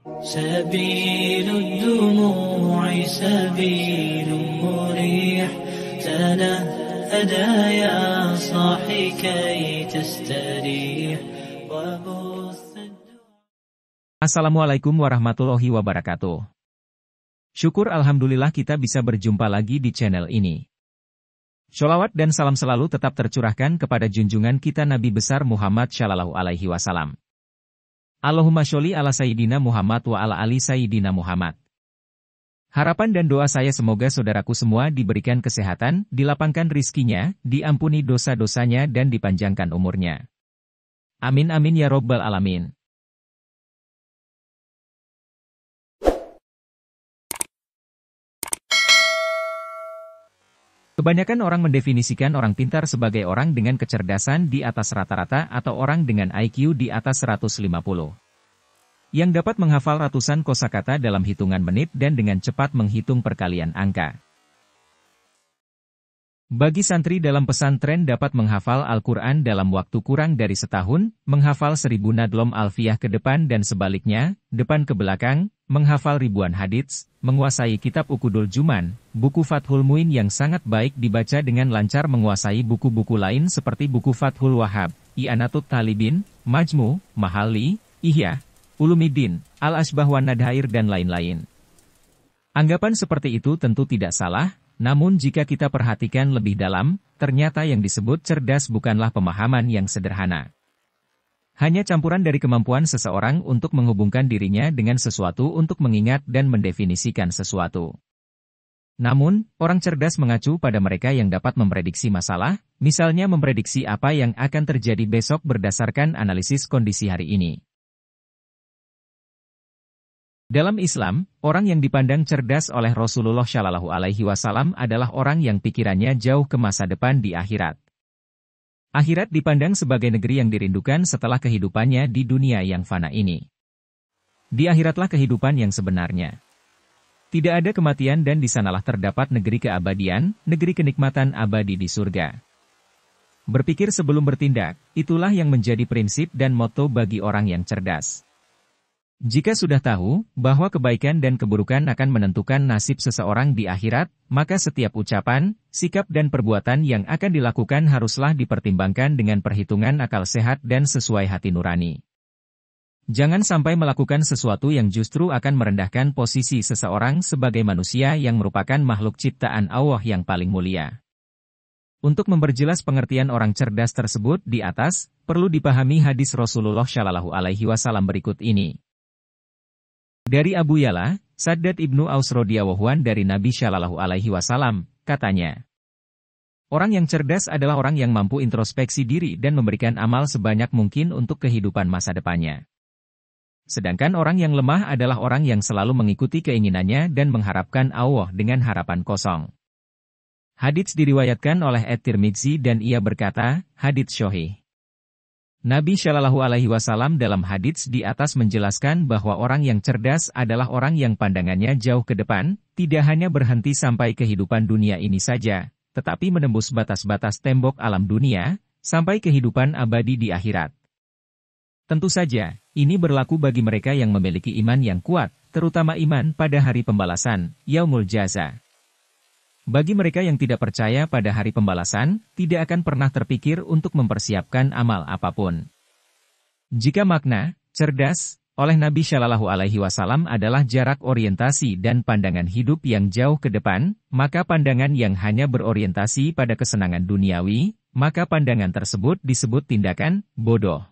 سبيل الدموع سبيل مريح تنهدى يا صاحي كي تستريح Assalamualaikum warahmatullahi wabarakatuh. Syukur alhamdulillah kita bisa berjumpa lagi di channel ini. Sholawat dan salam selalu tetap tercurahkan kepada junjungan kita Nabi besar Muhammad Shallallahu Alaihi Wasallam. Allahumma sholli ala Sayyidina Muhammad wa ala ali Sayyidina Muhammad. Harapan dan doa saya semoga saudaraku semua diberikan kesehatan, dilapangkan rizkinya, diampuni dosa-dosanya dan dipanjangkan umurnya. Amin amin ya robbal alamin. Kebanyakan orang mendefinisikan orang pintar sebagai orang dengan kecerdasan di atas rata-rata atau orang dengan IQ di atas 150. Yang dapat menghafal ratusan kosakata dalam hitungan menit dan dengan cepat menghitung perkalian angka. Bagi santri dalam pesantren dapat menghafal Al-Quran dalam waktu kurang dari setahun, menghafal 1000 nadlom alfiyah ke depan dan sebaliknya, depan ke belakang, menghafal ribuan hadits, menguasai kitab Ukudul Juman, buku Fathul Muin yang sangat baik dibaca dengan lancar menguasai buku-buku lain seperti buku Fathul Wahhab, I'anatut Talibin, Majmu, Mahalli, Ihya, Ulumiddin, Al-Ashbah wan Nadhair dan lain-lain. Anggapan seperti itu tentu tidak salah, namun jika kita perhatikan lebih dalam, ternyata yang disebut cerdas bukanlah pemahaman yang sederhana. Hanya campuran dari kemampuan seseorang untuk menghubungkan dirinya dengan sesuatu untuk mengingat dan mendefinisikan sesuatu. Namun, orang cerdas mengacu pada mereka yang dapat memprediksi masalah, misalnya memprediksi apa yang akan terjadi besok berdasarkan analisis kondisi hari ini. Dalam Islam, orang yang dipandang cerdas oleh Rasulullah Shallallahu Alaihi Wasallam adalah orang yang pikirannya jauh ke masa depan di akhirat. Akhirat dipandang sebagai negeri yang dirindukan setelah kehidupannya di dunia yang fana ini. Di akhiratlah kehidupan yang sebenarnya. Tidak ada kematian dan di sanalah terdapat negeri keabadian, negeri kenikmatan abadi di surga. Berpikir sebelum bertindak, itulah yang menjadi prinsip dan moto bagi orang yang cerdas. Jika sudah tahu bahwa kebaikan dan keburukan akan menentukan nasib seseorang di akhirat, maka setiap ucapan, sikap dan perbuatan yang akan dilakukan haruslah dipertimbangkan dengan perhitungan akal sehat dan sesuai hati nurani. Jangan sampai melakukan sesuatu yang justru akan merendahkan posisi seseorang sebagai manusia yang merupakan makhluk ciptaan Allah yang paling mulia. Untuk memperjelas pengertian orang cerdas tersebut di atas, perlu dipahami hadis Rasulullah Shallallahu Alaihi Wasallam berikut ini. Dari Abu Yala, Saddad ibnu Aus radhiyallahu anhu dari Nabi Shallallahu Alaihi Wasallam, katanya, orang yang cerdas adalah orang yang mampu introspeksi diri dan memberikan amal sebanyak mungkin untuk kehidupan masa depannya. Sedangkan orang yang lemah adalah orang yang selalu mengikuti keinginannya dan mengharapkan Allah dengan harapan kosong. Hadits diriwayatkan oleh At-Tirmidzi dan ia berkata, hadits sahih. Nabi Shallallahu Alaihi Wasallam dalam hadits di atas menjelaskan bahwa orang yang cerdas adalah orang yang pandangannya jauh ke depan, tidak hanya berhenti sampai kehidupan dunia ini saja, tetapi menembus batas-batas tembok alam dunia, sampai kehidupan abadi di akhirat. Tentu saja, ini berlaku bagi mereka yang memiliki iman yang kuat, terutama iman pada hari pembalasan, Yaumul Jaza. Bagi mereka yang tidak percaya pada hari pembalasan, tidak akan pernah terpikir untuk mempersiapkan amal apapun. Jika makna cerdas oleh Nabi Shallallahu Alaihi Wasallam adalah jarak orientasi dan pandangan hidup yang jauh ke depan, maka pandangan yang hanya berorientasi pada kesenangan duniawi, maka pandangan tersebut disebut tindakan bodoh.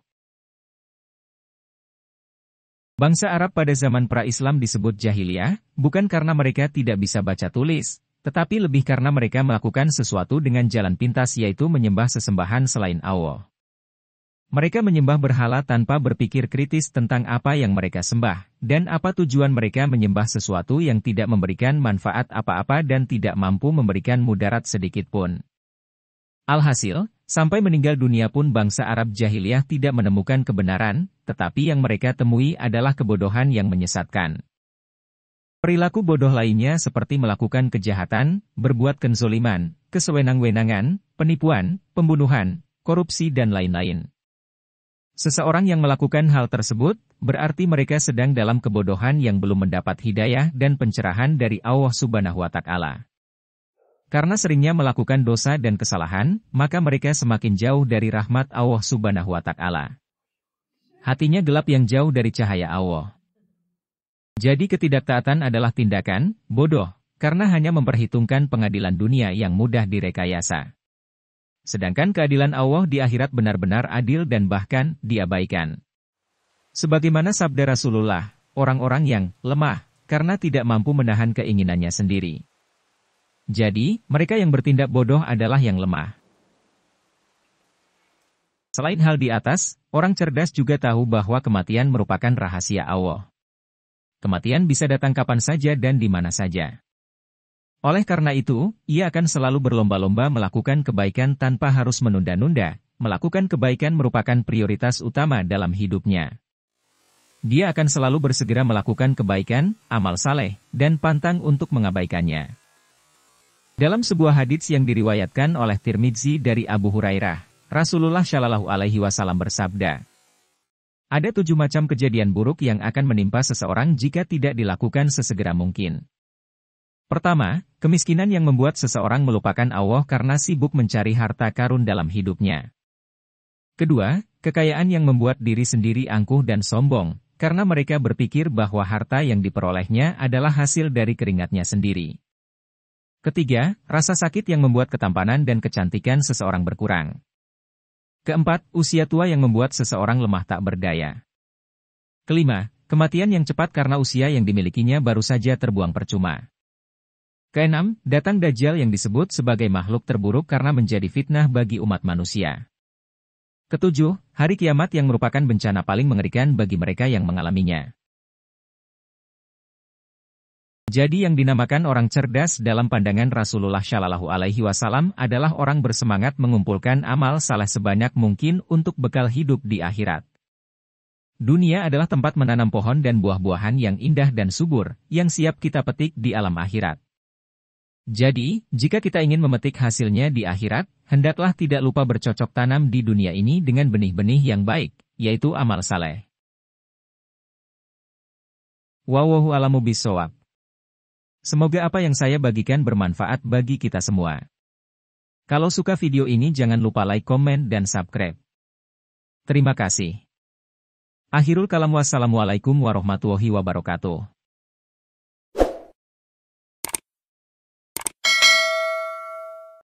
Bangsa Arab pada zaman pra-Islam disebut jahiliyah, bukan karena mereka tidak bisa baca tulis, tetapi lebih karena mereka melakukan sesuatu dengan jalan pintas yaitu menyembah sesembahan selain Allah. Mereka menyembah berhala tanpa berpikir kritis tentang apa yang mereka sembah, dan apa tujuan mereka menyembah sesuatu yang tidak memberikan manfaat apa-apa dan tidak mampu memberikan mudarat sedikit pun. Alhasil, sampai meninggal dunia pun bangsa Arab jahiliyah tidak menemukan kebenaran, tetapi yang mereka temui adalah kebodohan yang menyesatkan. Perilaku bodoh lainnya seperti melakukan kejahatan, berbuat kenzoliman, kesewenang-wenangan, penipuan, pembunuhan, korupsi dan lain-lain. Seseorang yang melakukan hal tersebut, berarti mereka sedang dalam kebodohan yang belum mendapat hidayah dan pencerahan dari Allah Subhanahu wa Ta'ala. Karena seringnya melakukan dosa dan kesalahan, maka mereka semakin jauh dari rahmat Allah Subhanahu wa Ta'ala. Hatinya gelap yang jauh dari cahaya Allah. Jadi ketidaktaatan adalah tindakan bodoh, karena hanya memperhitungkan pengadilan dunia yang mudah direkayasa. Sedangkan keadilan Allah di akhirat benar-benar adil dan bahkan diabaikan. Sebagaimana sabda Rasulullah, orang-orang yang lemah, karena tidak mampu menahan keinginannya sendiri. Jadi, mereka yang bertindak bodoh adalah yang lemah. Selain hal di atas, orang cerdas juga tahu bahwa kematian merupakan rahasia Allah. Kematian bisa datang kapan saja dan di mana saja. Oleh karena itu, ia akan selalu berlomba-lomba melakukan kebaikan tanpa harus menunda-nunda. Melakukan kebaikan merupakan prioritas utama dalam hidupnya. Dia akan selalu bersegera melakukan kebaikan, amal saleh, dan pantang untuk mengabaikannya. Dalam sebuah hadits yang diriwayatkan oleh Tirmidzi dari Abu Hurairah, Rasulullah Shallallahu Alaihi Wasallam bersabda, ada 7 macam kejadian buruk yang akan menimpa seseorang jika tidak dilakukan sesegera mungkin. Pertama, kemiskinan yang membuat seseorang melupakan Allah karena sibuk mencari harta karun dalam hidupnya. Kedua, kekayaan yang membuat diri sendiri angkuh dan sombong, karena mereka berpikir bahwa harta yang diperolehnya adalah hasil dari keringatnya sendiri. Ketiga, rasa sakit yang membuat ketampanan dan kecantikan seseorang berkurang. Keempat, usia tua yang membuat seseorang lemah tak berdaya. Kelima, kematian yang cepat karena usia yang dimilikinya baru saja terbuang percuma. Keenam, datang Dajjal yang disebut sebagai makhluk terburuk karena menjadi fitnah bagi umat manusia. Ketujuh, hari kiamat yang merupakan bencana paling mengerikan bagi mereka yang mengalaminya. Jadi yang dinamakan orang cerdas dalam pandangan Rasulullah Shallallahu Alaihi Wasallam adalah orang bersemangat mengumpulkan amal saleh sebanyak mungkin untuk bekal hidup di akhirat. Dunia adalah tempat menanam pohon dan buah-buahan yang indah dan subur, yang siap kita petik di alam akhirat. Jadi, jika kita ingin memetik hasilnya di akhirat, hendaklah tidak lupa bercocok tanam di dunia ini dengan benih-benih yang baik, yaitu amal saleh. Wallahu a'lamu bishawab. Semoga apa yang saya bagikan bermanfaat bagi kita semua. Kalau suka video ini jangan lupa like, komen, dan subscribe. Terima kasih. Akhirul kalam, wassalamualaikum warahmatullahi wabarakatuh.